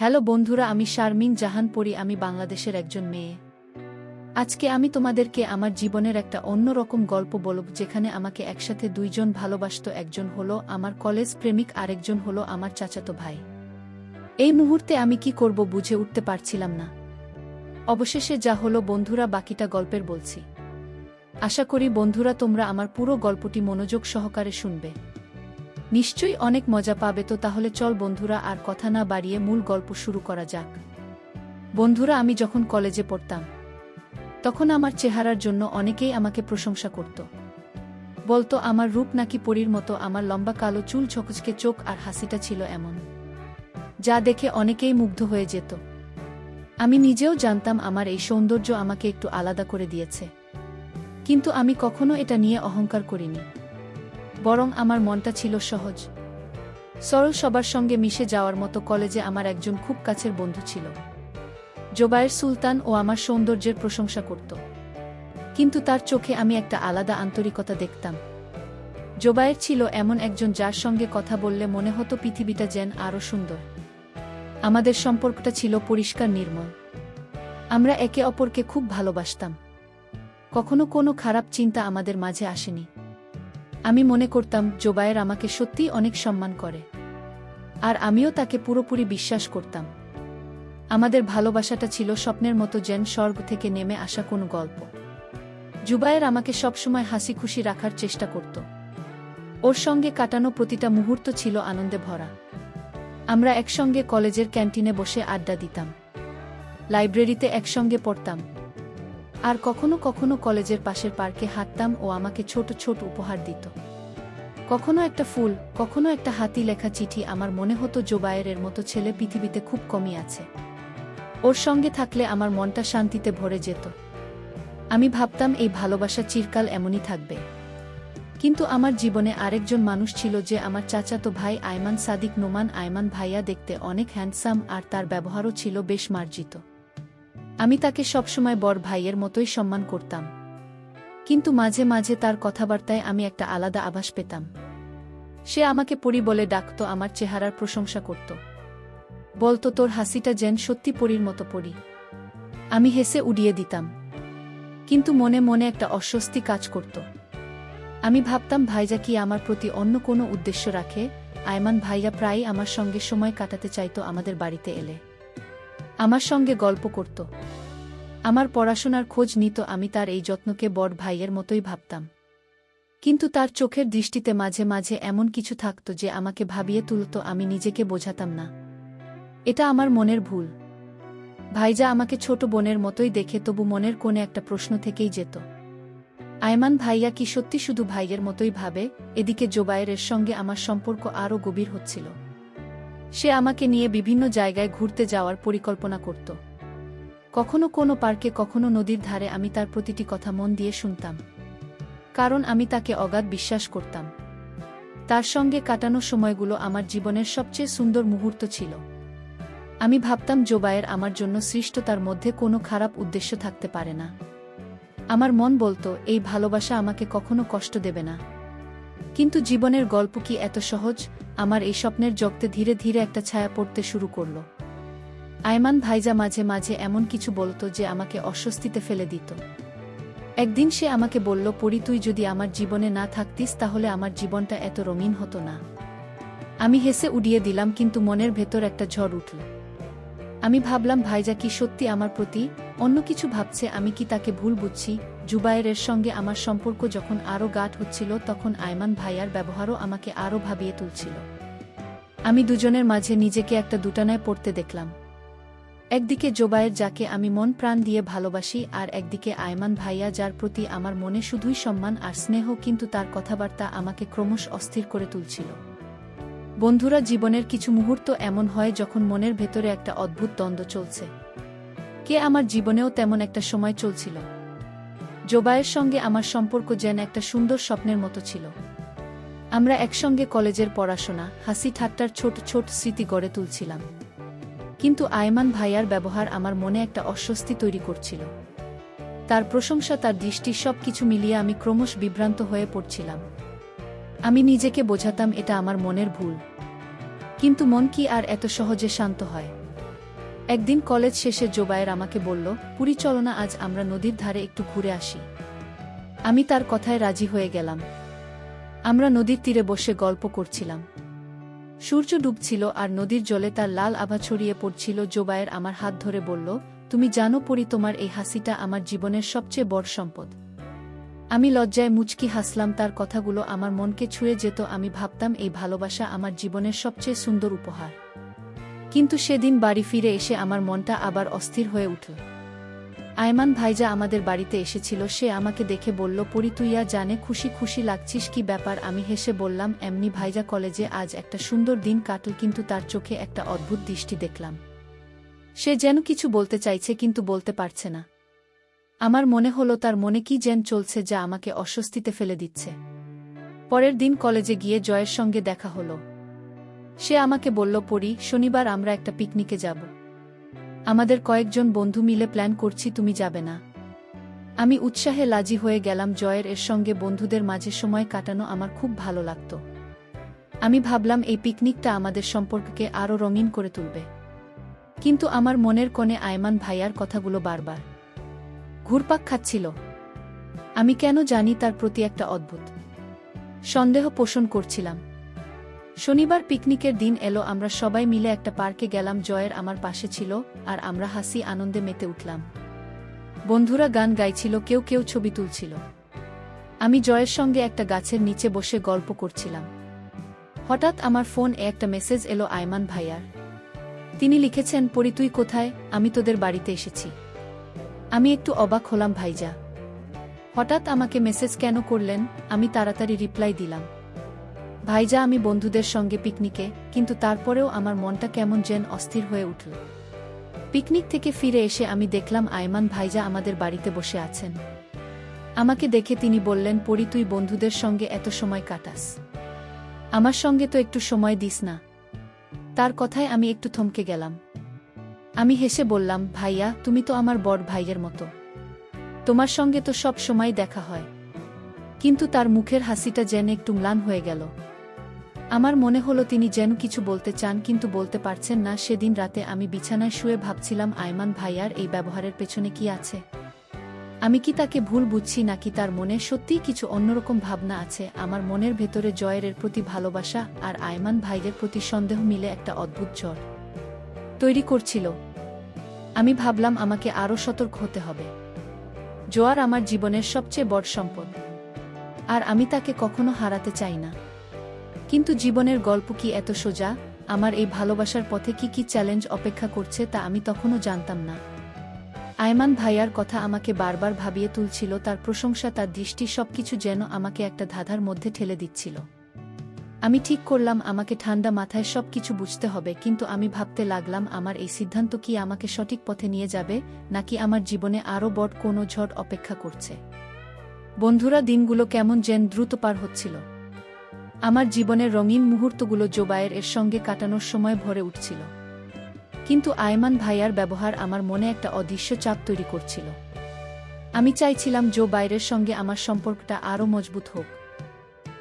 Hello বন্ধুরা, আমি শারমিন জাহান পরি। আমি বাংলাদেশের একজন মেয়ে। আজকে আমি তোমাদেরকে আমার জীবনের একটা অন্যরকম গল্প বলব, যেখানে আমাকে একসাথে দুইজন ভালোবাসত। একজন হলো আমার কলেজ প্রেমিক, আরেকজন হলো আমার চাচাতো ভাই। এই মুহূর্তে আমি কি করব বুঝে উঠতে পারছিলাম না। অবশেষে যা হলো বন্ধুরা, বাকিটা গল্পের বলছি। আশা করি বন্ধুরা তোমরা আমার পুরো গল্পটি মনোযোগ সহকারে শুনবে। নিশ্চয়ই অনেক মজা পাবে। তো তাহলে চল বন্ধুরা, আর কথা না বাড়িয়ে মূল গল্প শুরু করা যাক। বন্ধুরা, আমি যখন কলেজে পড়তাম তখন আমার চেহারার জন্য অনেকেই আমাকে প্রশংসা করত। বলতো আমার রূপ নাকি পরীর মতো, আমার লম্বা কালো চুল, ঝকঝকে চোখ আর হাসিটা ছিল এমন, যা দেখে অনেকেই মুগ্ধ হয়ে যেত। আমি নিজেও জানতাম আমার এই সৌন্দর্য আমাকে একটু আলাদা করে দিয়েছে, কিন্তু আমি কখনো এটা নিয়ে অহংকার করিনি। বরং আমার মনটা ছিল সহজ, সরল, সবার সঙ্গে মিশে যাওয়ার মতো। কলেজে আমার একজন খুব কাছের বন্ধু ছিল, জোবায়ের সুলতান। ও আমার সৌন্দর্যের প্রশংসা করত, কিন্তু তার চোখে আমি একটা আলাদা আন্তরিকতা দেখতাম। জোবায়ের ছিল এমন একজন যার সঙ্গে কথা বললে মনে হতো পৃথিবীটা যেন আরও সুন্দর। আমাদের সম্পর্কটা ছিল পরিষ্কার, নির্মল। আমরা একে অপরকে খুব ভালোবাসতাম। কখনো কোনো খারাপ চিন্তা আমাদের মাঝে আসেনি। আমি মনে করতাম জোবায়ের আমাকে সত্যিই অনেক সম্মান করে, আর আমিও তাকে পুরোপুরি বিশ্বাস করতাম। আমাদের ভালোবাসাটা ছিল স্বপ্নের মতো, যেন স্বর্গ থেকে নেমে আসা কোনো গল্প। জুবায়ের আমাকে সবসময় হাসি খুশি রাখার চেষ্টা করত। ওর সঙ্গে কাটানো প্রতিটা মুহূর্ত ছিল আনন্দে ভরা। আমরা একসঙ্গে কলেজের ক্যান্টিনে বসে আড্ডা দিতাম, লাইব্রেরিতে একসঙ্গে পড়তাম, আর কখনো কখনো কলেজের পাশের পার্কে হাঁটতাম। ও আমাকে ছোট ছোট উপহার দিত, কখনো একটা ফুল, কখনো একটা হাতি লেখা চিঠি। আমার মনে হতো জোবায়েরের মতো ছেলে পৃথিবীতে খুব কমই আছে। ওর সঙ্গে থাকলে আমার মনটা শান্তিতে ভরে যেত। আমি ভাবতাম এই ভালোবাসা চিরকাল এমনই থাকবে। কিন্তু আমার জীবনে আরেকজন মানুষ ছিল, যে আমার চাচাতো ভাই আয়মান সাদিক নোমান। আয়মান ভাইয়া দেখতে অনেক হ্যান্ডসাম, আর তার ব্যবহারও ছিল বেশ মার্জিত। আমি তাকে সবসময় বড় ভাইয়ের মতোই সম্মান করতাম, কিন্তু মাঝে মাঝে তার কথাবার্তায় আমি একটা আলাদা আভাস পেতাম। সে আমাকে পরী বলে ডাকত, আমার চেহারার প্রশংসা করত, বলতো তোর হাসিটা যেন সত্যি পরীর মতো। পরী। আমি হেসে উড়িয়ে দিতাম, কিন্তু মনে মনে একটা অস্বস্তি কাজ করত। আমি ভাবতাম ভাইজা কি আমার প্রতি অন্য কোনো উদ্দেশ্য রাখে। আয়মান ভাইয়া প্রায়ই আমার সঙ্গে সময় কাটাতে চাইত। আমাদের বাড়িতে এলে আমার সঙ্গে গল্প করত, আমার পড়াশোনার খোঁজ নিত। আমি তার এই যত্নকে বড় ভাইয়ের মতোই ভাবতাম, কিন্তু তার চোখের দৃষ্টিতে মাঝে মাঝে এমন কিছু থাকত যে আমাকে ভাবিয়ে তুলত। আমি নিজেকে বোঝাতাম না এটা আমার মনের ভুল। ভাইজা আমাকে ছোট বোনের মতোই দেখে, তবু মনের কোণে একটা প্রশ্ন থেকেই যেত, আয়মান ভাইয়া কি সত্যি শুধু ভাইয়ের মতোই ভাবে? এদিকে জোবায়েরের সঙ্গে আমার সম্পর্ক আরও গভীর হচ্ছিল। সে আমাকে নিয়ে বিভিন্ন জায়গায় ঘুরতে যাওয়ার পরিকল্পনা করত, কখনো কোনো পার্কে, কখনো নদীর ধারে। আমি তার প্রতিটি কথা মন দিয়ে শুনতাম, কারণ আমি তাকে অগাধ বিশ্বাস করতাম। তার সঙ্গে কাটানো সময়গুলো আমার জীবনের সবচেয়ে সুন্দর মুহূর্ত ছিল। আমি ভাবতাম জোবায়ের আমার জন্য সৃষ্ট, তার মধ্যে কোনো খারাপ উদ্দেশ্য থাকতে পারে না। আমার মন বলতো এই ভালোবাসা আমাকে কখনো কষ্ট দেবে না। কিন্তু জীবনের গল্প কি এত সহজ? আমার এই স্বপ্নের জগতে ধীরে ধীরে একটা ছায়া পড়তে শুরু করল। আয়মান ভাইজা মাঝে মাঝে এমন কিছু বলতো যে আমাকে অস্বস্তিতে ফেলে দিত। একদিন সে আমাকে বলল, পরী, তুই যদি আমার জীবনে না থাকতিস তাহলে আমার জীবনটা এত রঙিন হতো না। আমি হেসে উড়িয়ে দিলাম, কিন্তু মনের ভেতর একটা ঝড় উঠল। আমি ভাবলাম ভাইজা কি সত্যি আমার প্রতি অন্য কিছু ভাবছে? আমি কি তাকে ভুল বুঝছি? জুবায়েরের সঙ্গে আমার সম্পর্ক যখন আরও গাঢ় হচ্ছিল, তখন আয়মান ভাইয়ার ব্যবহারও আমাকে আরও ভাবিয়ে তুলছিল। আমি দুজনের মাঝে নিজেকে একটা দুটানায় পড়তে দেখলাম। একদিকে জোবায়ের, যাকে আমি মন প্রাণ দিয়ে ভালোবাসি, আর একদিকে আয়মান ভাইয়া, যার প্রতি আমার মনে শুধুই সম্মান আর স্নেহ, কিন্তু তার কথাবার্তা আমাকে ক্রমশ অস্থির করে তুলছিল। বন্ধুরা, জীবনের কিছু মুহূর্ত এমন হয় যখন মনের ভেতরে একটা অদ্ভুত দ্বন্দ্ব চলছে। কে আমার জীবনেও তেমন একটা সময় চলছিল। জোবায়ের সঙ্গে আমার সম্পর্ক যেন একটা সুন্দর স্বপ্নের মতো ছিল। আমরা একসঙ্গে কলেজের পড়াশোনা, হাসি ঠাট্টার ছোট ছোট স্মৃতি গড়ে তুলছিলাম, কিন্তু আয়মান ভাইয়ার ব্যবহার আমার মনে একটা অস্বস্তি তৈরি করছিল। তার প্রশংসা, তার দৃষ্টি, সবকিছু মিলিয়ে আমি ক্রমশ বিভ্রান্ত হয়ে পড়ছিলাম। আমি নিজেকে বোঝাতাম এটা আমার মনের ভুল, কিন্তু মন কি আর এত সহজে শান্ত হয়? একদিন কলেজ শেষে জোবায়ের আমাকে বলল, পুরী চলো না, আজ আমরা নদীর ধারে একটু ঘুরে আসি। আমি তার কথায় রাজি হয়ে গেলাম। আমরা নদীর তীরে বসে গল্প করছিলাম। সূর্য ডুবছিল আর নদীর জলে তার লাল আভা ছড়িয়ে পড়ছিল। জোবায়ের আমার হাত ধরে বলল, তুমি জানো পরি, তোমার এই হাসিটা আমার জীবনের সবচেয়ে বড় সম্পদ। আমি লজ্জায় মুচকি হাসলাম। তার কথাগুলো আমার মনকে ছুঁয়ে যেত। আমি ভাবতাম এই ভালোবাসা আমার জীবনের সবচেয়ে সুন্দর উপহার। কিন্তু সেদিন বাড়ি ফিরে এসে আমার মনটা আবার অস্থির হয়ে উঠল। আয়মান ভাইজা আমাদের বাড়িতে এসেছিল। সে আমাকে দেখে বলল, পরি তুইয়া জানে খুশি খুশি লাগছিস, কি ব্যাপার? আমি হেসে বললাম, এমনি ভাইজা, কলেজে আজ একটা সুন্দর দিন কাটল। কিন্তু তার চোখে একটা অদ্ভুত দৃষ্টি দেখলাম। সে যেন কিছু বলতে চাইছে কিন্তু বলতে পারছে না। আমার মনে হলো তার মনে কি যেন চলছে যা আমাকে অস্বস্তিতে ফেলে দিচ্ছে। পরের দিন কলেজে গিয়ে জয়ের সঙ্গে দেখা হলো। সে আমাকে বলল, পরি, শনিবার আমরা একটা পিকনিকে যাব। আমাদের কয়েকজন বন্ধু মিলে প্ল্যান করছি, তুমি যাবে না? আমি উৎসাহে রাজি হয়ে গেলাম। জয়ের এর সঙ্গে বন্ধুদের মাঝে সময় কাটানো আমার খুব ভালো লাগত। আমি ভাবলাম এই পিকনিকটা আমাদের সম্পর্ককে আরও রঙিন করে তুলবে। কিন্তু আমার মনের কোণে আয়মান ভাইয়ার কথাগুলো বারবার ঘুরপাক খাচ্ছিল। আমি কেন জানি তার প্রতি একটা অদ্ভুত সন্দেহ পোষণ করছিলাম। শনিবার পিকনিকের দিন এলো। আমরা সবাই মিলে একটা পার্কে গেলাম। জয়ের আমার পাশে ছিল আর আমরা হাসি আনন্দে মেতে উঠলাম। বন্ধুরা গান গাইছিল, কেউ কেউ ছবি তুলছিল। আমি জয়ের সঙ্গে একটা গাছের নিচে বসে গল্প করছিলাম। হঠাৎ আমার ফোনে একটা মেসেজ এলো আয়মান ভাইয়ার। তিনি লিখেছেন, পরি তুই কোথায়? আমি তোদের বাড়িতে এসেছি। আমি একটু অবাক হলাম। ভাইজা হঠাৎ আমাকে মেসেজ কেন করলেন? আমি তাড়াতাড়ি রিপ্লাই দিলাম, ভাইজা আমি বন্ধুদের সঙ্গে পিকনিকে। কিন্তু তারপরেও আমার মনটা কেমন যেন অস্থির হয়ে উঠল। পিকনিক থেকে ফিরে এসে আমি দেখলাম আয়মান ভাইজা আমাদের বাড়িতে বসে আছেন। আমাকে দেখে তিনি বললেন, পরি তুই বন্ধুদের সঙ্গে এত সময় কাটাস, আমার সঙ্গে তো একটু সময় দিস না? তার কথায় আমি একটু থমকে গেলাম। আমি হেসে বললাম, ভাইয়া তুমি তো আমার বড় ভাইয়ের মতো, তোমার সঙ্গে তো সব সময় দেখা হয়। কিন্তু তার মুখের হাসিটা যেন একটু ম্লান হয়ে গেল। আমার মনে হলো তিনি যেন কিছু বলতে চান কিন্তু বলতে পারছেন না। সেদিন রাতে আমি বিছানায় শুয়ে ভাবছিলাম, আয়মান ভাইয়ার এই ব্যবহারের পেছনে কি আছে? আমি কি তাকে ভুল বুঝছি নাকি তার মনে সত্যিই কিছু অন্যরকম ভাবনা আছে? আমার মনের ভেতরে জয়ের প্রতি ভালোবাসা আর আয়মান ভাইয়ের প্রতি সন্দেহ মিলে একটা অদ্ভুত ঝড় তৈরি করছিল। আমি ভাবলাম আমাকে আরও সতর্ক হতে হবে। জোয়ার আমার জীবনের সবচেয়ে বড় সম্পদ আর আমি তাকে কখনো হারাতে চাই না। কিন্তু জীবনের গল্প কি এত সোজা? আমার এই ভালোবাসার পথে কি কি চ্যালেঞ্জ অপেক্ষা করছে তা আমি তখনও জানতাম না। আয়মান ভাইয়ার কথা আমাকে বারবার ভাবিয়ে তুলছিল। তার প্রশংসা, তার দৃষ্টি, সবকিছু যেন আমাকে একটা ধাঁধার মধ্যে ঠেলে দিচ্ছিল। আমি ঠিক করলাম আমাকে ঠান্ডা মাথায় সবকিছু বুঝতে হবে। কিন্তু আমি ভাবতে লাগলাম, আমার এই সিদ্ধান্ত কি আমাকে সঠিক পথে নিয়ে যাবে নাকি আমার জীবনে আরও বড় কোনো ঝড় অপেক্ষা করছে? বন্ধুরা, দিনগুলো কেমন যেন দ্রুত পার হচ্ছিল। আমার জীবনের রঙিন মুহূর্তগুলো জোবায়ের এর সঙ্গে কাটানোর সময় ভরে উঠছিল। কিন্তু আয়মান ভাইয়ার ব্যবহার আমার মনে একটা অদৃশ্য চাপ তৈরি করছিল। আমি চাইছিলাম জোবায়ের সঙ্গে আমার সম্পর্কটা আরও মজবুত হোক,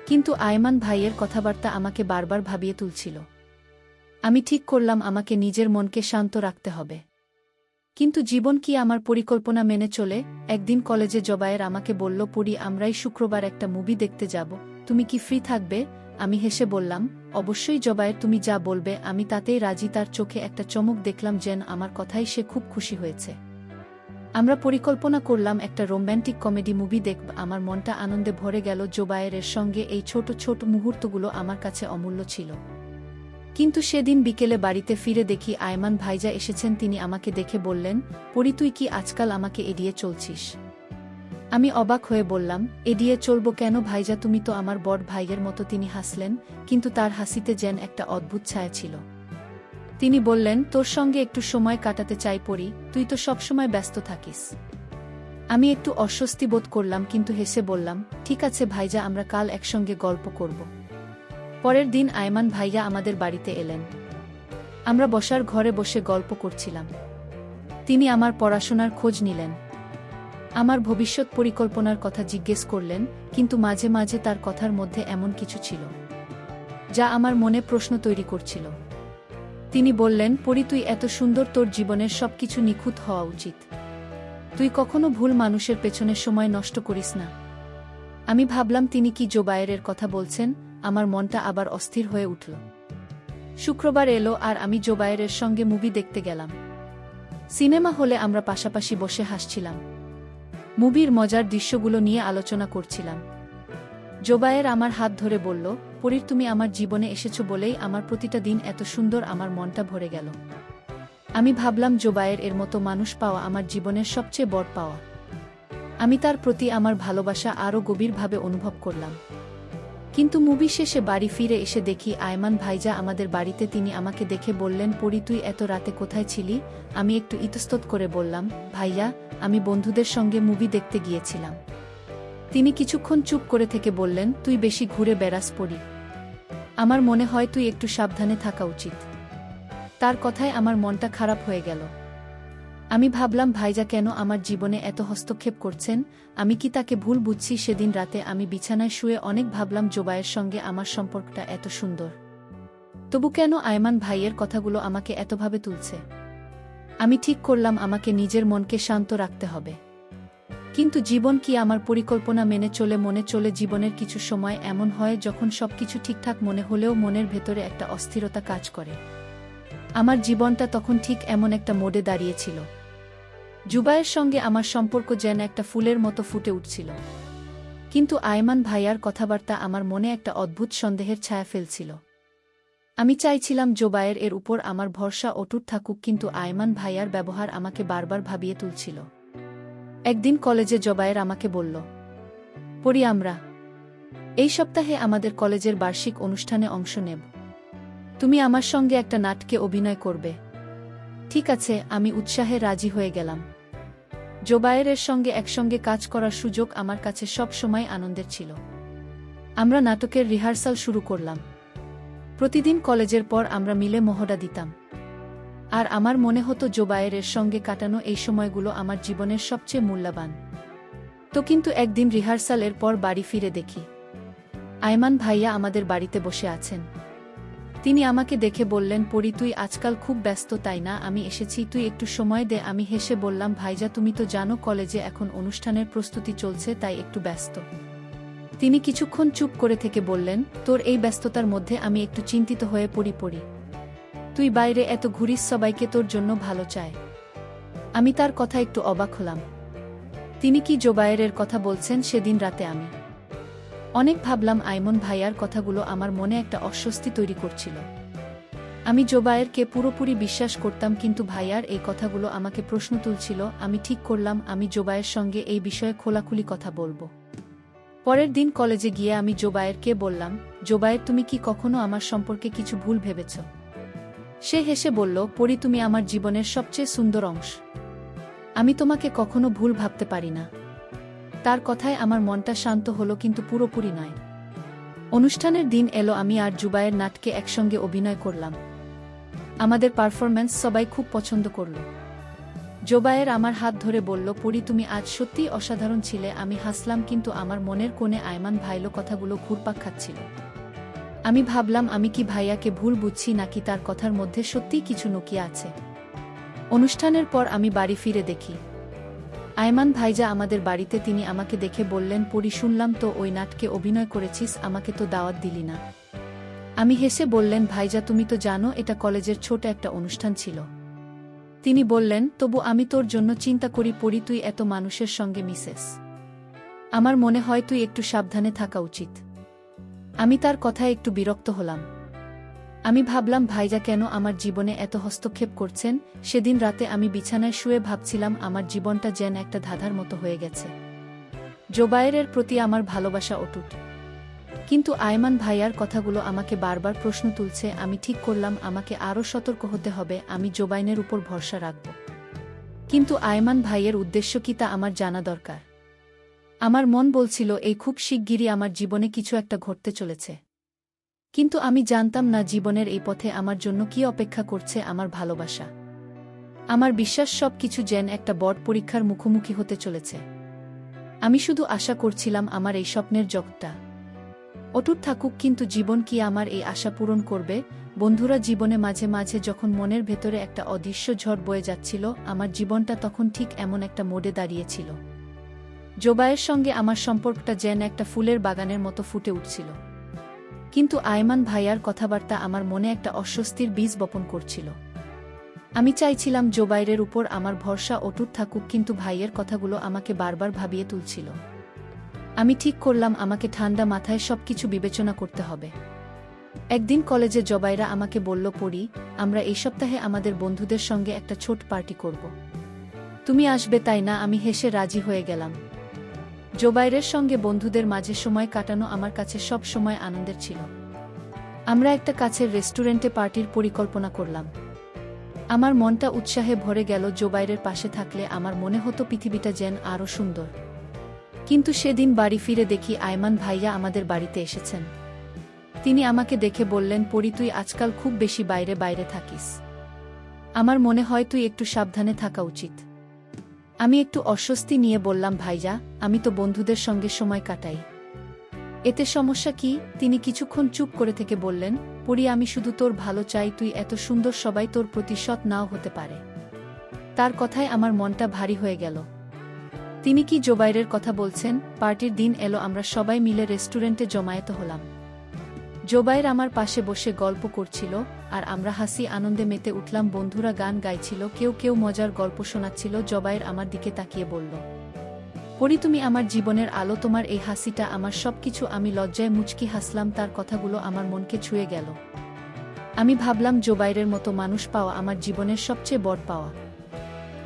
কিন্তু আয়মান ভাইয়ের কথাবার্তা আমাকে বারবার ভাবিয়ে তুলছিল। আমি ঠিক করলাম আমাকে নিজের মনকে শান্ত রাখতে হবে। কিন্তু জীবন কি আমার পরিকল্পনা মেনে চলে? একদিন কলেজে জোবায়ের আমাকে বলল, পরি আমরাই শুক্রবার একটা মুভি দেখতে যাব, তুমি কি ফ্রি থাকবে? আমি হেসে বললাম, অবশ্যই জোবায়ের, তুমি যা বলবে আমি তাতেই রাজি। তার চোখে একটা চমক দেখলাম, যেন আমার কথাই সে খুব খুশি হয়েছে। আমরা পরিকল্পনা করলাম একটা রোম্যান্টিক কমেডি মুভি দেখব। আমার মনটা আনন্দে ভরে গেল। জোবায়ের সঙ্গে এই ছোট ছোট মুহূর্তগুলো আমার কাছে অমূল্য ছিল। কিন্তু সেদিন বিকেলে বাড়িতে ফিরে দেখি আয়মান ভাইজা এসেছেন। তিনি আমাকে দেখে বললেন, পরি তুই কি আজকাল আমাকে এড়িয়ে চলছিস? আমি অবাক হয়ে বললাম, এড়িয়ে চলবো কেন ভাইজা, তুমি তো আমার বড় ভাইয়ের মতো। তিনি হাসলেন, কিন্তু তার হাসিতে যেন একটা অদ্ভুত ছায়া ছিল। তিনি বললেন, তোর সঙ্গে একটু সময় কাটাতে চাই পরি, তুই তো সবসময় ব্যস্ত থাকিস। আমি একটু অস্বস্তি বোধ করলাম কিন্তু হেসে বললাম, ঠিক আছে ভাইজা, আমরা কাল একসঙ্গে গল্প করব। পরের দিন আয়মান ভাইয়া আমাদের বাড়িতে এলেন। আমরা বসার ঘরে বসে গল্প করছিলাম। তিনি আমার পড়াশোনার খোঁজ নিলেন, আমার ভবিষ্যৎ পরিকল্পনার কথা জিজ্ঞেস করলেন। কিন্তু মাঝে মাঝে তার কথার মধ্যে এমন কিছু ছিল যা আমার মনে প্রশ্ন তৈরি করছিল। তিনি বললেন, পরি তুই এত সুন্দর, তোর জীবনের সবকিছু নিখুঁত হওয়া উচিত। তুই কখনো ভুল মানুষের পেছনে সময় নষ্ট করিস না। আমি ভাবলাম তিনি কি জোবায়েরের কথা বলছেন। আমার মনটা আবার অস্থির হয়ে উঠল। শুক্রবার এলো আর আমি জোবায়েরের সঙ্গে মুভি দেখতে গেলাম। সিনেমা হলে আমরা পাশাপাশি বসে হাসছিলাম। মুভির মজার দৃশ্যগুলো নিয়ে আলোচনা করছিলাম। জোবায়ের আমার হাত ধরে বলল, পরীর তুমি আমার জীবনে এসেছো বলেই আমার প্রতিটা দিন এত সুন্দর, আমার মনটা ভরে গেল। আমি ভাবলাম জোবায়ের এর মতো মানুষ পাওয়া আমার জীবনের সবচেয়ে বড় পাওয়া। আমি তার প্রতি আমার ভালোবাসা আরও গভীরভাবে অনুভব করলাম। কিন্তু মুভি শেষে বাড়ি ফিরে এসে দেখি আয়মান ভাইজা আমাদের বাড়িতে। তিনি আমাকে দেখে বললেন, পরি তুই এত রাতে কোথায় ছিলি? আমি একটু ইতস্তত করে বললাম, ভাইয়া, আমি বন্ধুদের সঙ্গে মুভি দেখতে গিয়েছিলাম। তিনি কিছুক্ষণ চুপ করে থেকে বললেন, তুই বেশি ঘুরে বেড়াস পরি। আমার মনে হয় তুই একটু সাবধানে থাকা উচিত। তার কথায় আমার মনটা খারাপ হয়ে গেল। আমি ভাবলাম, ভাইজা কেন আমার জীবনে এত হস্তক্ষেপ করছেন? আমি কি তাকে ভুল বুঝছি? সেদিন রাতে আমি বিছানায় শুয়ে অনেক ভাবলাম, জোবায়ের সঙ্গে আমার সম্পর্কটা এত সুন্দর, তবু কেন আয়মান ভাইয়ের কথাগুলো আমাকে এতভাবে তুলছে? আমি ঠিক করলাম আমাকে নিজের মনকে শান্ত রাখতে হবে। কিন্তু জীবন কি আমার পরিকল্পনা মেনে চলে? মনে চলে। জীবনের কিছু সময় এমন হয় যখন সবকিছু ঠিকঠাক মনে হলেও মনের ভেতরে একটা অস্থিরতা কাজ করে। আমার জীবনটা তখন ঠিক এমন একটা মোড়ে দাঁড়িয়েছিল। জুবায়ের সঙ্গে আমার সম্পর্ক যেন একটা ফুলের মতো ফুটে উঠছিল। কিন্তু আয়মান ভাইয়ার কথাবার্তা আমার মনে একটা অদ্ভুত সন্দেহের ছায়া ফেলছিল। আমি চাইছিলাম জোবায়ের এর উপর আমার ভরসা অটুট থাকুক, কিন্তু আয়মান ভাইয়ার ব্যবহার আমাকে বারবার ভাবিয়ে তুলছিল। একদিন কলেজে জোবায়ের আমাকে বলল, পরি, আমরা এই সপ্তাহে আমাদের কলেজের বার্ষিক অনুষ্ঠানে অংশ নেব। তুমি আমার সঙ্গে একটা নাটকে অভিনয় করবে। ঠিক আছে, আমি উৎসাহে রাজি হয়ে গেলাম। জোবায়েরের সঙ্গে একসঙ্গে কাজ করার সুযোগ আমার কাছে সব সময় আনন্দের ছিল। আমরা নাটকের রিহার্সাল শুরু করলাম। প্রতিদিন কলেজের পর আমরা মিলে মহড়া দিতাম। আর আমার মনে হতো জোবায়েরের সঙ্গে কাটানো এই সময়গুলো আমার জীবনের সবচেয়ে মূল্যবান। তো কিন্তু একদিন রিহার্সালের পর বাড়ি ফিরে দেখি আয়মান ভাইয়া আমাদের বাড়িতে বসে আছেন। তিনি আমাকে দেখে বললেন, পরি, তুই আজকাল খুব ব্যস্ত তাই না? আমি এসেছি, তুই একটু সময় দে। আমি হেসে বললাম, ভাইজা, তুমি তো জানো কলেজে এখন অনুষ্ঠানের প্রস্তুতি চলছে, তাই একটু ব্যস্ত। তিনি কিছুক্ষণ চুপ করে থেকে বললেন, তোর এই ব্যস্ততার মধ্যে আমি একটু চিন্তিত হয়ে পড়ি। তুই বাইরে এত ঘুরিস, সবাইকে তোর জন্য ভালো চায়। আমি তার কথা একটু অবাক হলাম। তিনি কি জোবায়েরের কথা বলছেন? সেদিন রাতে আমি অনেক ভাবলাম। আয়মান ভাইয়ার কথাগুলো আমার মনে একটা অস্বস্তি তৈরি করছিল। আমি জোবায়েরকে পুরোপুরি বিশ্বাস করতাম, কিন্তু ভাইয়ার এই কথাগুলো আমাকে প্রশ্ন তুলছিল। আমি ঠিক করলাম আমি জোবায়ের সঙ্গে এই বিষয়ে খোলাখুলি কথা বলবো। পরের দিন কলেজে গিয়ে আমি জোবায়েরকে বললাম, জোবায়ের, তুমি কি কখনো আমার সম্পর্কে কিছু ভুল ভেবেছ? সে হেসে বলল, পরি, তুমি আমার জীবনের সবচেয়ে সুন্দর অংশ। আমি তোমাকে কখনো ভুল ভাবতে পারি না। তার কথায় আমার মনটা শান্ত হলো, কিন্তু পুরোপুরি নয়। অনুষ্ঠানের দিন এলো। আমি আর জুবায়ের নাটকে একসঙ্গে অভিনয় করলাম। আমাদের পারফরম্যান্স সবাই খুব পছন্দ করল। জোবায়ের আমার হাত ধরে বলল, পরি, তুমি আজ সত্যিই অসাধারণ ছিলে। আমি হাসলাম, কিন্তু আমার মনের কোণে আয়মান ভাইলো কথাগুলো ঘুরপাক খাচ্ছিল। আমি ভাবলাম, আমি কি ভাইয়াকে ভুল বুঝছি, নাকি তার কথার মধ্যে সত্যিই কিছু লুকিয়ে আছে। অনুষ্ঠানের পর আমি বাড়ি ফিরে দেখি আয়মান ভাইজা আমাদের বাড়িতে। তিনি আমাকে দেখে বললেন, পরি, শুনলাম তো ওই নাটকে অভিনয় করেছিস, আমাকে তো দাওয়াত দিলি না। আমি হেসে বললেন, ভাইজা, তুমি তো জানো এটা কলেজের ছোট একটা অনুষ্ঠান ছিল। তিনি বললেন, তবু আমি তোর জন্য চিন্তা করি পরি, তুই এত মানুষের সঙ্গে মিশেস। আমার মনে হয় তুই একটু সাবধানে থাকা উচিত। আমি তার কথায় একটু বিরক্ত হলাম। আমি ভাবলাম, ভাইজা কেন আমার জীবনে এত হস্তক্ষেপ করছেন? সেদিন রাতে আমি বিছানায় শুয়ে ভাবছিলাম আমার জীবনটা যেন একটা ধাঁধার মতো হয়ে গেছে। জোবায়েরের প্রতি আমার ভালোবাসা অটুট, কিন্তু আয়মান ভাইয়ার কথাগুলো আমাকে বারবার প্রশ্ন তুলছে। আমি ঠিক করলাম আমাকে আরও সতর্ক হতে হবে। আমি জোবায়েরের উপর ভরসা রাখব, কিন্তু আয়মান ভাইয়ের উদ্দেশ্য কি তা আমার জানা দরকার। আমার মন বলছিল এই খুব শিগগিরই আমার জীবনে কিছু একটা ঘটতে চলেছে। কিন্তু আমি জানতাম না জীবনের এই পথে আমার জন্য কি অপেক্ষা করছে। আমার ভালোবাসা, আমার বিশ্বাস, সব কিছু যেন একটা বড় পরীক্ষার মুখোমুখি হতে চলেছে। আমি শুধু আশা করছিলাম আমার এই স্বপ্নের জগৎটা অটুট থাকুক, কিন্তু জীবন কি আমার এই আশা পূরণ করবে? বন্ধুরা, জীবনে মাঝে মাঝে যখন মনের ভেতরে একটা অদৃশ্য ঝড় বয়ে যাচ্ছিল, আমার জীবনটা তখন ঠিক এমন একটা মোড়ে দাঁড়িয়েছিল। জোবায়ের সঙ্গে আমার সম্পর্কটা যেন একটা ফুলের বাগানের মতো ফুটে উঠছিল। কিন্তু আয়মান ভাইয়ার কথাবার্তা আমার মনে একটা অস্বস্তির বীজ বপন করছিল। আমি চাইছিলাম জোবায়ের উপর আমার ভরসা অটুট থাকুক, কিন্তু ভাইয়ের কথাগুলো আমাকে বারবার ভাবিয়ে তুলছিল। আমি ঠিক করলাম আমাকে ঠান্ডা মাথায় সবকিছু বিবেচনা করতে হবে। একদিন কলেজে জোবায়েরা আমাকে বলল, পড়ি, আমরা এই সপ্তাহে আমাদের বন্ধুদের সঙ্গে একটা ছোট পার্টি করব। তুমি আসবে তাই না? আমি হেসে রাজি হয়ে গেলাম। জোবায়েরের সঙ্গে বন্ধুদের মাঝে সময় কাটানো আমার কাছে সব সময় আনন্দের ছিল। আমরা একটা কাছের রেস্টুরেন্টে পার্টির পরিকল্পনা করলাম। আমার মনটা উৎসাহে ভরে গেল। জোবায়েরের পাশে থাকলে আমার মনে হতো পৃথিবীটা যেন আরও সুন্দর। কিন্তু সেদিন বাড়ি ফিরে দেখি আয়মান ভাইয়া আমাদের বাড়িতে এসেছেন। তিনি আমাকে দেখে বললেন, পড়ি, তুই আজকাল খুব বেশি বাইরে বাইরে থাকিস। আমার মনে হয় তুই একটু সাবধানে থাকা উচিত। আমি একটু অস্বস্তি নিয়ে বললাম, ভাইয়া, আমি তো বন্ধুদের সঙ্গে সময় কাটাই। এতে সমস্যা কি? তিনি কিছুক্ষণ চুপ করে থেকে বললেন, পড়ি, আমি শুধু তোর ভালো চাই। তুই এত সুন্দর, সবাই তোর প্রতি সৎ নাও হতে পারে। তার কথায় আমার মনটা ভারী হয়ে গেল। তিনি কি জোবায়েরের কথা বলছেন? পার্টির দিন এলো, আমরা সবাই মিলে রেস্টুরেন্টে জমায়েত হলাম। জোবায়ের আমার পাশে বসে গল্প করছিল, আর আমরা হাসি আনন্দে মেতে উঠলাম। বন্ধুরা গান গাইছিল, কেউ কেউ মজার গল্প শোনাচ্ছিল। জোবায়ের আমার দিকে তাকিয়ে বলল, পড়ি, তুমি আমার জীবনের আলো, তোমার এই হাসিটা আমার সবকিছু। আমি লজ্জায় মুচকি হাসলাম। তার কথাগুলো আমার মনকে ছুঁয়ে গেল। আমি ভাবলাম, জোবায়েরের মতো মানুষ পাওয়া আমার জীবনের সবচেয়ে বড় পাওয়া।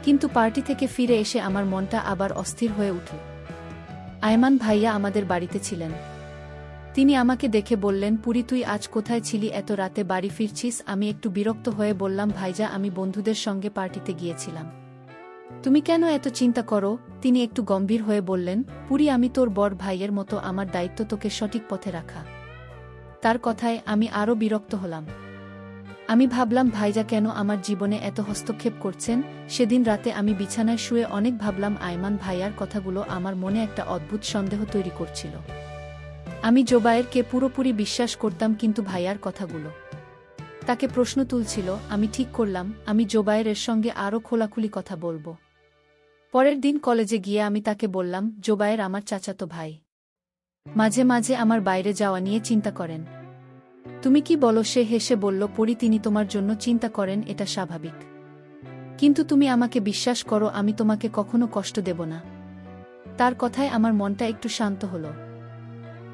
কিন্তু পার্টি থেকে ফিরে এসে আমার মনটা আবার অস্থির হয়ে উঠল। আয়মান ভাইয়া আমাদের বাড়িতে ছিলেন। তিনি আমাকে দেখে বললেন, পুরি, তুই আজ কোথায় ছিলি? এত রাতে বাড়ি ফিরছিস? আমি একটু বিরক্ত হয়ে বললাম, ভাইজা, আমি বন্ধুদের সঙ্গে পার্টিতে গিয়েছিলাম। তুমি কেন এত চিন্তা করো? তিনি একটু গম্ভীর হয়ে বললেন, পুরি, আমি তোর বড় ভাইয়ের মতো, আমার দায়িত্ব তোকে সঠিক পথে রাখা। তার কথায় আমি আরও বিরক্ত হলাম। আমি ভাবলাম, ভাইজা কেন আমার জীবনে এত হস্তক্ষেপ করছেন? সেদিন রাতে আমি বিছানায় শুয়ে অনেক ভাবলাম। আয়মান ভাইয়ার কথাগুলো আমার মনে একটা অদ্ভুত সন্দেহ তৈরি করছিল। আমি জোবায়েরকে পুরোপুরি বিশ্বাস করতাম, কিন্তু ভাইয়ার কথাগুলো তাকে প্রশ্ন তুলছিল। আমি ঠিক করলাম, আমি জোবায়েরের সঙ্গে আরও খোলাখুলি কথা বলবো। পরের দিন কলেজে গিয়ে আমি তাকে বললাম, জোবায়ের আমার চাচাতো ভাই। মাঝে মাঝে আমার বাইরে যাওয়া নিয়ে চিন্তা করেন। তুমি কি বলো? সে হেসে বলল, পড়ি, তিনি তোমার জন্য চিন্তা করেন, এটা স্বাভাবিক। কিন্তু তুমি আমাকে বিশ্বাস করো, আমি তোমাকে কখনো কষ্ট দেব না। তার কথায় আমার মনটা একটু শান্ত হলো।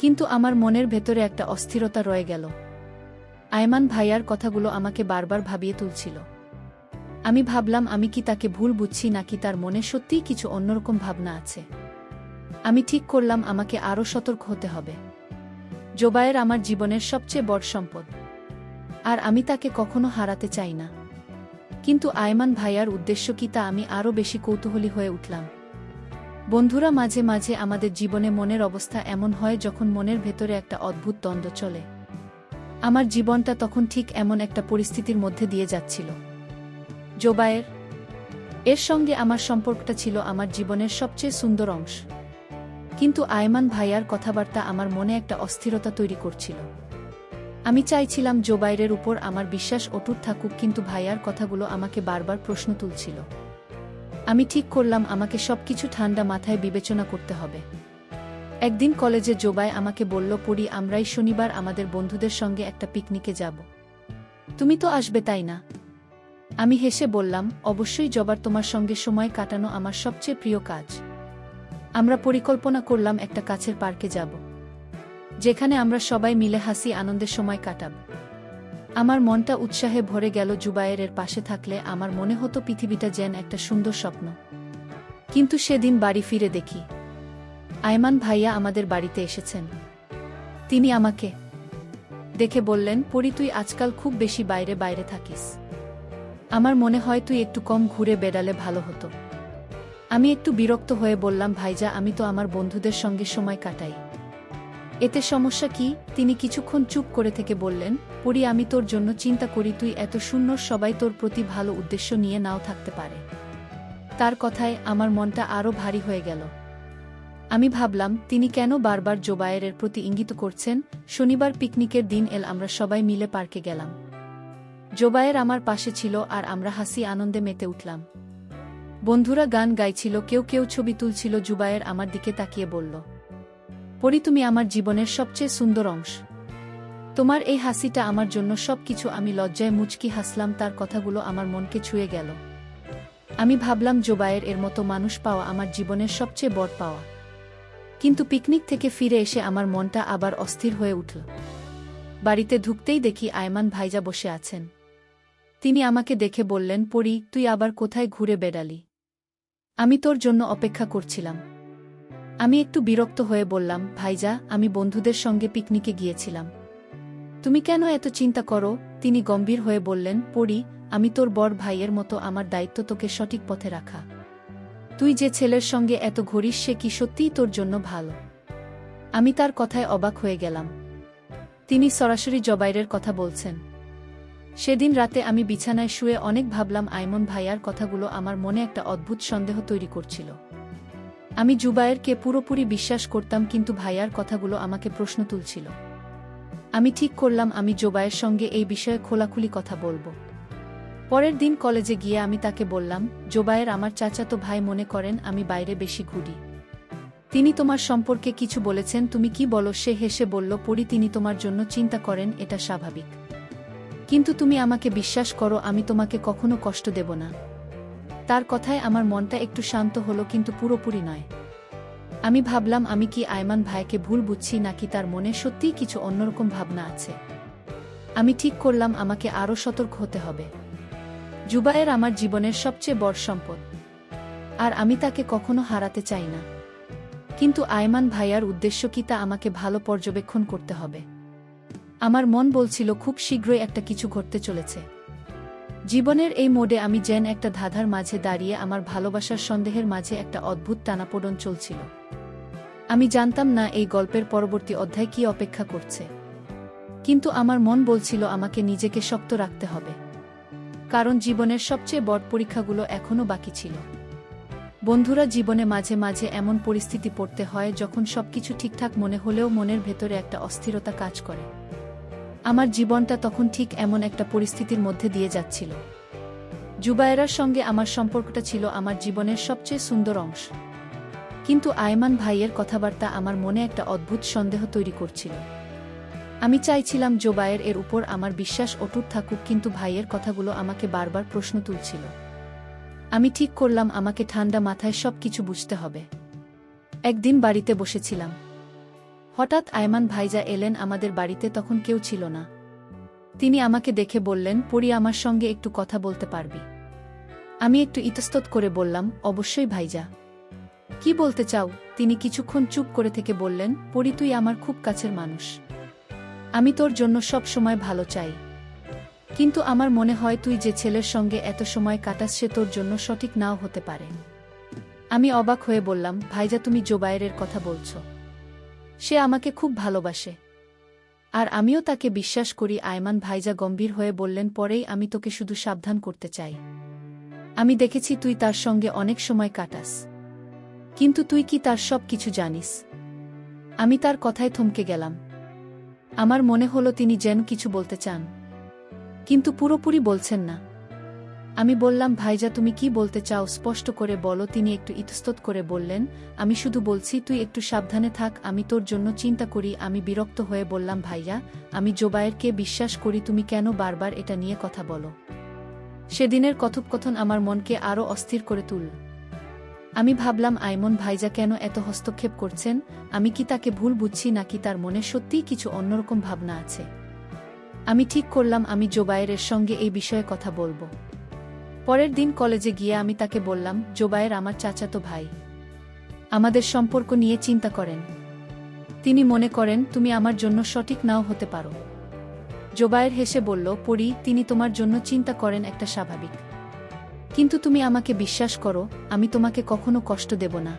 কিন্তু আমার মনের ভেতরে একটা অস্থিরতা রয়ে গেল। আয়মান ভাইয়ার কথাগুলো আমাকে বারবার ভাবিয়ে তুলছিল। আমি ভাবলাম, আমি কি তাকে ভুল বুঝছি, নাকি তার মনে সত্যিই কিছু অন্যরকম ভাবনা আছে। আমি ঠিক করলাম আমাকে আরও সতর্ক হতে হবে। জোবায়ের আমার জীবনের সবচেয়ে বড় সম্পদ, আর আমি তাকে কখনো হারাতে চাই না। কিন্তু আয়মান ভাইয়ার উদ্দেশ্য কি, তা আমি আরও বেশি কৌতূহলী হয়ে উঠলাম। বন্ধুরা, মাঝে মাঝে আমাদের জীবনে মনের অবস্থা এমন হয় যখন মনের ভেতরে একটা অদ্ভুত দ্বন্দ্ব চলে। আমার জীবনটা তখন ঠিক এমন একটা পরিস্থিতির মধ্যে দিয়ে যাচ্ছিল। জোবায়ের এর সঙ্গে আমার সম্পর্কটা ছিল আমার জীবনের সবচেয়ে সুন্দর অংশ। কিন্তু আয়মান ভাইয়ার কথাবার্তা আমার মনে একটা অস্থিরতা তৈরি করছিল। আমি চাইছিলাম জোবায়েরের উপর আমার বিশ্বাস অটুট থাকুক, কিন্তু ভাইয়ার কথাগুলো আমাকে বারবার প্রশ্ন তুলছিল। আমি ঠিক করলাম আমাকে সবকিছু ঠান্ডা মাথায় বিবেচনা করতে হবে। একদিন কলেজে জোবায় আমাকে বলল, পড়ি, আমরাই শনিবার আমাদের বন্ধুদের সঙ্গে একটা পিকনিকে যাব। তুমি তো আসবে, তাই না? আমি হেসে বললাম, অবশ্যই জবার, তোমার সঙ্গে সময় কাটানো আমার সবচেয়ে প্রিয় কাজ। আমরা পরিকল্পনা করলাম একটা কাছের পার্কে যাব, যেখানে আমরা সবাই মিলে হাসি আনন্দের সময় কাটাব। আমার মনটা উৎসাহে ভরে গেল। জোবায়ের পাশে থাকলে আমার মনে হতো পৃথিবীটা যেন একটা সুন্দর স্বপ্ন। কিন্তু সেদিন বাড়ি ফিরে দেখি আয়মান ভাইয়া আমাদের বাড়িতে এসেছেন। তিনি আমাকে দেখে বললেন, পড়ি, তুই আজকাল খুব বেশি বাইরে বাইরে থাকিস। আমার মনে হয় তুই একটু কম ঘুরে বেড়ালে ভালো হতো। আমি একটু বিরক্ত হয়ে বললাম, ভাইজা, আমি তো আমার বন্ধুদের সঙ্গে সময় কাটাই। এতে সমস্যা কি? তিনি কিছুক্ষণ চুপ করে থেকে বললেন, পড়ি, আমি তোর জন্য চিন্তা করি। তুই এত শূন্য, সবাই তোর প্রতি ভালো উদ্দেশ্য নিয়ে নাও থাকতে পারে। তার কথায় আমার মনটা আরও ভারী হয়ে গেল। আমি ভাবলাম, তিনি কেন বারবার জোবায়েরের প্রতি ইঙ্গিত করছেন। শনিবার পিকনিকের দিন আমরা সবাই মিলে পার্কে গেলাম। জোবায়ের আমার পাশে ছিল আর আমরা হাসি আনন্দে মেতে উঠলাম। বন্ধুরা গান গাইছিল, কেউ কেউ ছবি তুলছিল। জুবায়ের আমার দিকে তাকিয়ে বলল, পরি, তুমি আমার জীবনের সবচেয়ে সুন্দর অংশ। তোমার এই হাসিটা আমার জন্য সবকিছু। আমি লজ্জায় মুচকি হাসলাম। তার কথাগুলো আমার মনকে ছুঁয়ে গেল। আমি ভাবলাম, জোবায়ের এর মতো মানুষ পাওয়া আমার জীবনের সবচেয়ে বড় পাওয়া। কিন্তু পিকনিক থেকে ফিরে এসে আমার মনটা আবার অস্থির হয়ে উঠল। বাড়িতে ঢুকতেই দেখি আয়মান ভাইজা বসে আছেন। তিনি আমাকে দেখে বললেন, পরি, তুই আবার কোথায় ঘুরে বেড়ালি? আমি তোর জন্য অপেক্ষা করছিলাম। আমি একটু বিরক্ত হয়ে বললাম, ভাইজা, আমি বন্ধুদের সঙ্গে পিকনিকে গিয়েছিলাম। তুমি কেন এত চিন্তা করো? তিনি গম্ভীর হয়ে বললেন, পরি, আমি তোর বড় ভাইয়ের মতো, আমার দায়িত্ব তোকে সঠিক পথে রাখা। তুই যে ছেলের সঙ্গে এত ঘুরিস সে কি সত্যিই তোর জন্য ভালো? আমি তার কথায় অবাক হয়ে গেলাম। তিনি সরাসরি জোবায়েরের কথা বলছেন। সেদিন রাতে আমি বিছানায় শুয়ে অনেক ভাবলাম। আয়মন ভাইয়ার কথাগুলো আমার মনে একটা অদ্ভুত সন্দেহ তৈরি করছিল। আমি জুবায়েরকে পুরোপুরি বিশ্বাস করতাম, কিন্তু ভাইয়ার কথাগুলো আমাকে প্রশ্ন তুলছিল। আমি ঠিক করলাম আমি জোবায়ের সঙ্গে এই বিষয়ে খোলাখুলি কথা বলবো। পরের দিন কলেজে গিয়ে আমি তাকে বললাম, জোবায়ের আমার চাচাতো ভাই, মনে করেন আমি বাইরে বেশি ঘুরি। তিনি তোমার সম্পর্কে কিছু বলেছেন, তুমি কি বলো? সে হেসে বলল, পরি, তিনি তোমার জন্য চিন্তা করেন, এটা স্বাভাবিক। কিন্তু তুমি আমাকে বিশ্বাস করো, আমি তোমাকে কখনো কষ্ট দেব না। তার কথায় আমার মনটা একটু শান্ত হলো, কিন্তু পুরোপুরি নয়। আমি ভাবলাম, আমি কি আয়মান ভাইকে ভুল বুঝছি, নাকি তার মনে সত্যিই কিছু অন্যরকম ভাবনা আছে। আমি ঠিক করলাম আমাকে আরও সতর্ক হতে হবে। জুবায়ের আমার জীবনের সবচেয়ে বড় সম্পদ, আর আমি তাকে কখনো হারাতে চাই না। কিন্তু আয়মান ভাইয়ার উদ্দেশ্য কি, তা আমাকে ভালো পর্যবেক্ষণ করতে হবে। আমার মন বলছিল খুব শীঘ্রই একটা কিছু ঘটতে চলেছে। জীবনের এই মোড়ে আমি যেন একটা ধাঁধার মাঝে দাঁড়িয়ে, আমার ভালোবাসার সন্দেহের মাঝে একটা অদ্ভুত টানাপোড়েন চলছিল। আমি জানতাম না এই গল্পের পরবর্তী অধ্যায় কি অপেক্ষা করছে। কিন্তু আমার মন বলছিল আমাকে নিজেকে শক্ত রাখতে হবে, কারণ জীবনের সবচেয়ে বড় পরীক্ষাগুলো এখনও বাকি ছিল। বন্ধুরা, জীবনে মাঝে মাঝে এমন পরিস্থিতি পড়তে হয় যখন সবকিছু ঠিকঠাক মনে হলেও মনের ভেতরে একটা অস্থিরতা কাজ করে। আমার জীবনটা তখন ঠিক এমন একটা পরিস্থিতির মধ্যে দিয়ে যাচ্ছিল। জুবায়েরার সঙ্গে আমার সম্পর্কটা ছিল আমার জীবনের সবচেয়ে সুন্দর অংশ। কিন্তু আয়মান ভাইয়ের কথাবার্তা আমার মনে একটা অদ্ভুত সন্দেহ তৈরি করছিল। আমি চাইছিলাম জোবায়ের এর উপর আমার বিশ্বাস অটুট থাকুক, কিন্তু ভাইয়ের কথাগুলো আমাকে বারবার প্রশ্ন তুলছিল। আমি ঠিক করলাম আমাকে ঠান্ডা মাথায় সব কিছু বুঝতে হবে। একদিন বাড়িতে বসেছিলাম, হঠাৎ আয়মান ভাইজা এলেন আমাদের বাড়িতে। তখন কেউ ছিল না। তিনি আমাকে দেখে বললেন, পরি, আমার সঙ্গে একটু কথা বলতে পারবি? আমি একটু ইতস্তত করে বললাম, অবশ্যই ভাইজা। কি বলতে চাও? তিনি কিছুক্ষণ চুপ করে থেকে বললেন, পরি, তুই আমার খুব কাছের মানুষ। আমি তোর জন্য সব সময় ভালো চাই। কিন্তু আমার মনে হয় তুই যে ছেলের সঙ্গে এত সময় কাটাস সে তোর জন্য সঠিক নাও হতে পারে। আমি অবাক হয়ে বললাম, ভাইজা, তুমি জোবায়েরের কথা বলছো? সে আমাকে খুব ভালোবাসে, আর আমিও তাকে বিশ্বাস করি। আয়মান ভাইজা গম্ভীর হয়ে বললেন, পরেই আমি তোকে শুধু সাবধান করতে চাই। আমি দেখেছি তুই তার সঙ্গে অনেক সময় কাটাস, কিন্তু তুই কি তার সব কিছু জানিস? আমি তার কথায় থমকে গেলাম। আমার মনে হলো তিনি যেন কিছু বলতে চান, কিন্তু পুরোপুরি বলছেন না। আমি বললাম, ভাইজা, তুমি কি বলতে চাও? স্পষ্ট করে বলো। তিনি একটু ইতস্তত করে বললেন, আমি শুধু বলছি তুই একটু সাবধানে থাক, আমি তোর জন্য চিন্তা করি। আমি বিরক্ত হয়ে বললাম, ভাইয়া, আমি জোবায়েরকে বিশ্বাস করি, তুমি কেন বারবার এটা নিয়ে কথা বলো? সেদিনের কথোপকথন আমার মনকে আরও অস্থির করে তুলল। আমি ভাবলাম, আয়মন ভাইজা কেন এত হস্তক্ষেপ করছেন? আমি কি তাকে ভুল বুঝছি, নাকি তার মনে সত্যিই কিছু অন্যরকম ভাবনা আছে? আমি ঠিক করলাম আমি জোবায়েরের সঙ্গে এই বিষয়ে কথা বলবো। পরের দিন কলেজে গিয়ে আমি তাকে বললাম, জোবায়ের আমার চাচাতো ভাই, আমাদের সম্পর্ক নিয়ে চিন্তা করেন। তিনি মনে করেন তুমি আমার জন্য সঠিক নাও হতে পারো। জোবায়ের হেসে বলল, পরি, তিনি তোমার জন্য চিন্তা করেন একটা স্বাভাবিক। কিন্তু তুমি আমাকে বিশ্বাস করো, আমি তোমাকে কখনো কষ্ট দেব না।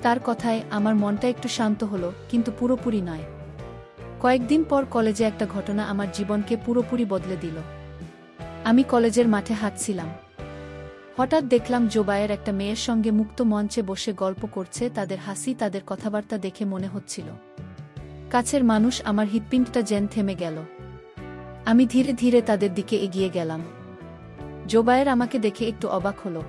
তার কথায় আমার মনটা একটু শান্ত হলো, কিন্তু পুরোপুরি নয়। কয়েকদিন পর কলেজে একটা ঘটনা আমার জীবনকে পুরোপুরি বদলে দিল। আমি কলেজের মাঠে হাঁটছিলাম। হঠাৎ দেখলাম জোবায়ের একটা মেয়ের সঙ্গে মুক্ত মঞ্চে বসে গল্প করছে। তাদের হাসি, তাদের কথাবার্তা দেখে মনে হচ্ছিল কাছের মানুষ। আমার হৃৎপিণ্ডটা যেন থেমে গেল। আমি ধীরে ধীরে তাদের দিকে এগিয়ে গেলাম। জোবায়ের আমাকে দেখে একটু অবাক হলো।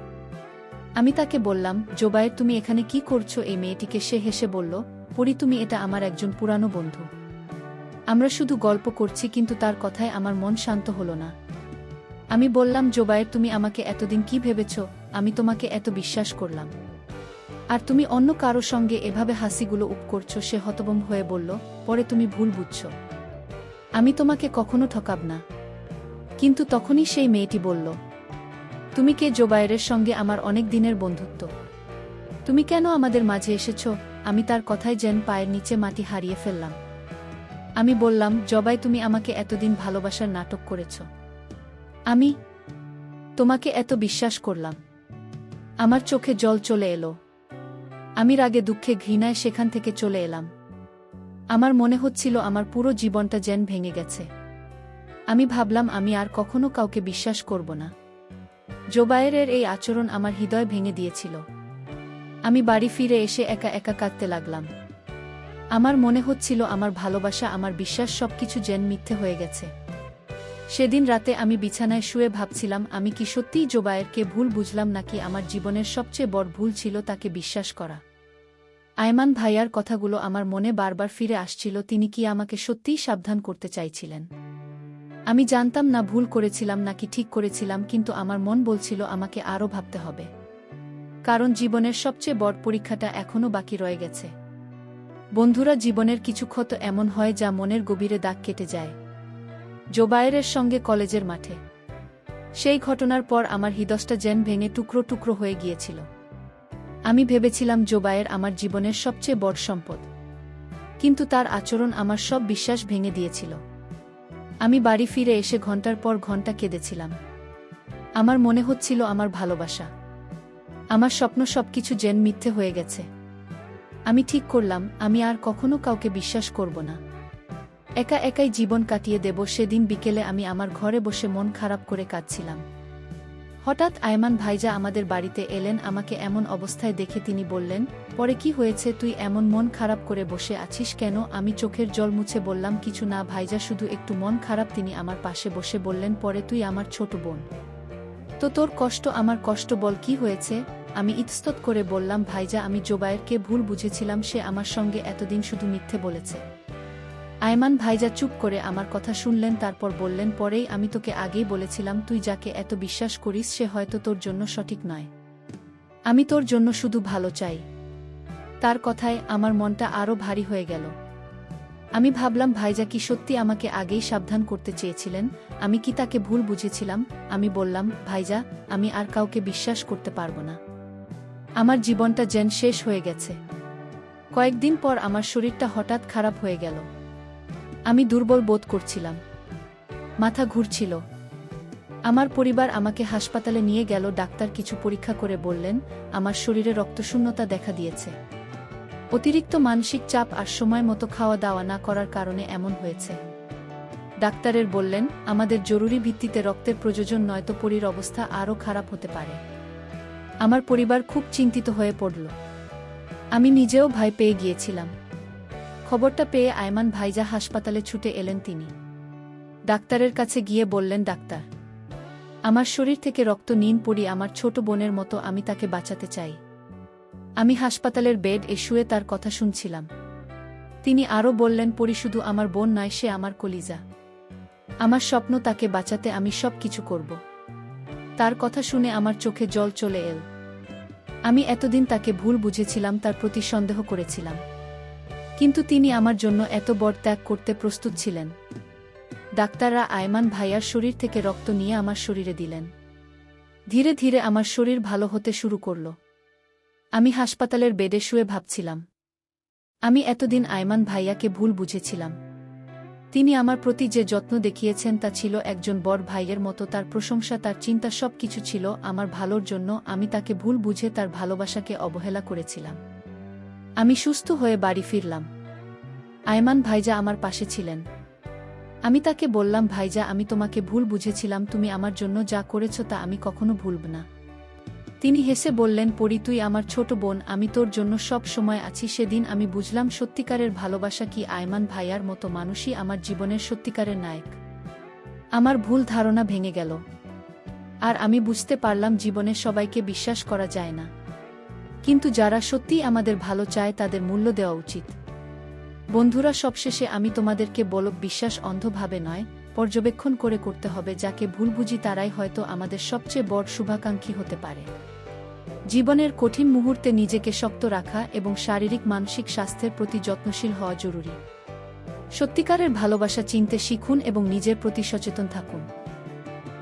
আমি তাকে বললাম, জোবায়ের, তুমি এখানে কি করছো? এই মেয়েটিকে। সে হেসে বলল, পরি, তুমি এটা আমার একজন পুরানো বন্ধু। আমরা শুধু গল্প করছি। কিন্তু তার কথায় আমার মন শান্ত হলো না। আমি বললাম, জোবায়ের, তুমি আমাকে এতদিন কি ভেবেছ? আমি তোমাকে এত বিশ্বাস করলাম, আর তুমি অন্য কারো সঙ্গে এভাবে হাসিগুলো উপ করছো। সে হতভম্ব হয়ে বলল, পরে তুমি ভুল বুঝছ। আমি তোমাকে কখনো ঠকাব না। কিন্তু তখনই সেই মেয়েটি বলল, তুমি কে? জোবায়েরের সঙ্গে আমার অনেক দিনের বন্ধুত্ব। তুমি কেন আমাদের মাঝে এসেছ? আমি তার কথায় যেন পায়ের নিচে মাটি হারিয়ে ফেললাম। আমি বললাম, জবাই, তুমি আমাকে এতদিন ভালোবাসার নাটক করেছ। আমি তোমাকে এত বিশ্বাস করলাম। আমার চোখে জল চলে এলো। আমি রাগে, দুঃখে, ঘৃণায় সেখান থেকে চলে এলাম। আমার মনে হচ্ছিল আমার পুরো জীবনটা যেন ভেঙে গেছে। আমি ভাবলাম আমি আর কখনো কাউকে বিশ্বাস করব না। জোবায়েরের এই আচরণ আমার হৃদয় ভেঙে দিয়েছিল। আমি বাড়ি ফিরে এসে একা একা কাঁদতে লাগলাম। আমার মনে হচ্ছিল আমার ভালোবাসা, আমার বিশ্বাস সবকিছু যেন মিথ্যে হয়ে গেছে। সেদিন রাতে আমি বিছানায় শুয়ে ভাবছিলাম, আমি কি সত্যিই জোবায়েরকে ভুল বুঝলাম, নাকি আমার জীবনের সবচেয়ে বড় ভুল ছিল তাকে বিশ্বাস করা। আয়মান ভাইয়ার কথাগুলো আমার মনে বারবার ফিরে আসছিল। তিনি কি আমাকে সত্যিই সাবধান করতে চাইছিলেন? আমি জানতাম না ভুল করেছিলাম নাকি ঠিক করেছিলাম, কিন্তু আমার মন বলছিল আমাকে আরও ভাবতে হবে। কারণ জীবনের সবচেয়ে বড় পরীক্ষাটা এখনও বাকি রয়ে গেছে। বন্ধুরা, জীবনের কিছু ক্ষত এমন হয় যা মনের গভীরে দাগ কেটে যায়। জোবায়েরের সঙ্গে কলেজের মাঠে সেই ঘটনার পর আমার হৃদয়টা যেন ভেঙে টুকরো টুকরো হয়ে গিয়েছিল। আমি ভেবেছিলাম জোবায়ের আমার জীবনের সবচেয়ে বড় সম্পদ, কিন্তু তার আচরণ আমার সব বিশ্বাস ভেঙে দিয়েছিল। আমি বাড়ি ফিরে এসে ঘন্টার পর ঘন্টা কেঁদেছিলাম। আমার মনে হচ্ছিল আমার ভালোবাসা, আমার স্বপ্ন সবকিছু যেন মিথ্যে হয়ে গেছে। আমি ঠিক করলাম আমি আর কখনো কাউকে বিশ্বাস করব না। একা একাই জীবন কাটিয়ে দেব। সেদিন বিকেলে আমি আমার ঘরে বসে মন খারাপ করে কাঁদছিলাম। হঠাৎ আয়মান ভাইজা আমাদের বাড়িতে এলেন। আমাকে এমন অবস্থায় দেখে তিনি বললেন, পরে কি হয়েছে? তুই এমন মন খারাপ করে বসে আছিস কেন? আমি চোখের জল মুছে বললাম, কিছু না ভাইজা, শুধু একটু মন খারাপ। তিনি আমার পাশে বসে বললেন, পরে তুই আমার ছোট বোন, তো তোর কষ্ট আমার কষ্ট, বল কি হয়েছে? আমি ইতস্তত করে বললাম, ভাইজা, আমি জোবায়েরকে ভুল বুঝেছিলাম। সে আমার সঙ্গে এতদিন শুধু মিথ্যে বলেছে। আয়মান ভাইজা চুপ করে আমার কথা শুনলেন, তারপর বললেন, পরেই আমি তোকে আগেই বলেছিলাম, তুই যাকে এত বিশ্বাস করিস সে হয়তো তোর জন্য সঠিক নয়। আমি তোর জন্য শুধু ভালো চাই। তার কথায় আমার মনটা আরও ভারী হয়ে গেল। আমি ভাবলাম, ভাইজা কি সত্যি আমাকে আগেই সাবধান করতে চেয়েছিলেন? আমি কি তাকে ভুল বুঝেছিলাম? আমি বললাম, ভাইজা, আমি আর কাউকে বিশ্বাস করতে পারবো না। আমার জীবনটা যেন শেষ হয়ে গেছে। কয়েকদিন পর আমার শরীরটা হঠাৎ খারাপ হয়ে গেল। আমি দুর্বল বোধ করছিলাম, মাথা ঘুরছিল। আমার পরিবার আমাকে হাসপাতালে নিয়ে গেল। ডাক্তার কিছু পরীক্ষা করে বললেন, আমার শরীরে রক্তশূন্যতা দেখা দিয়েছে। অতিরিক্ত মানসিক চাপ আর সময় মতো খাওয়া দাওয়া না করার কারণে এমন হয়েছে। ডাক্তারের বললেন, আমাদের জরুরি ভিত্তিতে রক্তের প্রয়োজন, নয়তো পরির অবস্থা আরও খারাপ হতে পারে। আমার পরিবার খুব চিন্তিত হয়ে পড়ল। আমি নিজেও ভয় পেয়ে গিয়েছিলাম। খবরটা পেয়ে আয়মান ভাইজা হাসপাতালে ছুটে এলেন। তিনি ডাক্তারের কাছে গিয়ে বললেন, ডাক্তার, আমার শরীর থেকে রক্ত নিন। পরি আমার ছোট বোনের মতো, আমি তাকে বাঁচাতে চাই। আমি হাসপাতালের বেড এ শুয়ে তার কথা শুনছিলাম। তিনি আরও বললেন, পরি শুধু আমার বোন নয়, সে আমার কলিজা। আমার স্বপ্ন, তাকে বাঁচাতে আমি সব কিছু করব। তার কথা শুনে আমার চোখে জল চলে এল। আমি এতদিন তাকে ভুল বুঝেছিলাম, তার প্রতি সন্দেহ করেছিলাম, কিন্তু তিনি আমার জন্য এত বড় ত্যাগ করতে প্রস্তুত ছিলেন। ডাক্তাররা আয়মান ভাইয়ার শরীর থেকে রক্ত নিয়ে আমার শরীরে দিলেন। ধীরে ধীরে আমার শরীর ভালো হতে শুরু করল। আমি হাসপাতালের বেডে শুয়ে ভাবছিলাম, আমি এতদিন আয়মান ভাইয়াকে ভুল বুঝেছিলাম। তিনি আমার প্রতি যে যত্ন দেখিয়েছেন তা ছিল একজন বড় ভাইয়ের মতো। তার প্রশংসা, তার চিন্তা সবকিছু ছিল আমার ভালোর জন্য। আমি তাকে ভুল বুঝে তার ভালোবাসাকে অবহেলা করেছিলাম। আমি সুস্থ হয়ে বাড়ি ফিরলাম। আয়মান ভাইজা আমার পাশে ছিলেন। আমি তাকে বললাম, ভাইজা, আমি তোমাকে ভুল বুঝেছিলাম। তুমি আমার জন্য যা করেছ তা আমি কখনো ভুলব না। তিনি হেসে বললেন, পরি, তুই আমার ছোট বোন, আমি তোর জন্য সব সময় আছি। সেদিন আমি বুঝলাম সত্যিকারের ভালোবাসা কি। আয়মান ভাইয়ার মতো মানুষই আমার জীবনের সত্যিকারের নায়ক। আমার ভুল ধারণা ভেঙে গেল। আর আমি বুঝতে পারলাম জীবনে সবাইকে বিশ্বাস করা যায় না, কিন্তু যারা সত্যিই আমাদের ভালো চায় তাদের মূল্য দেওয়া উচিত। বন্ধুরা, সবশেষে আমি তোমাদেরকে বলব, বিশ্বাস অন্ধভাবে নয়, পর্যবেক্ষণ করে করতে হবে। যাকে ভুল বুঝি তারাই হয়তো আমাদের সবচেয়ে বড় শুভাকাঙ্ক্ষী হতে পারে। জীবনের কঠিন মুহূর্তে নিজেকে শক্ত রাখা এবং শারীরিক মানসিক স্বাস্থ্যের প্রতি যত্নশীল হওয়া জরুরি। সত্যিকারের ভালোবাসা চিনতে শিখুন এবং নিজের প্রতি সচেতন থাকুন।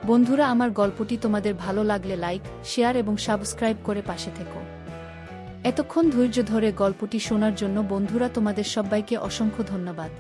বন্ধুরা, আমার গল্পটি তোমাদের ভালো লাগলে লাইক, শেয়ার এবং সাবস্ক্রাইব করে পাশে থেকো। এতক্ষণ ধৈর্য ধরে গল্পটি শোনার জন্য বন্ধুরা তোমাদের সবাইকে অসংখ্য ধন্যবাদ।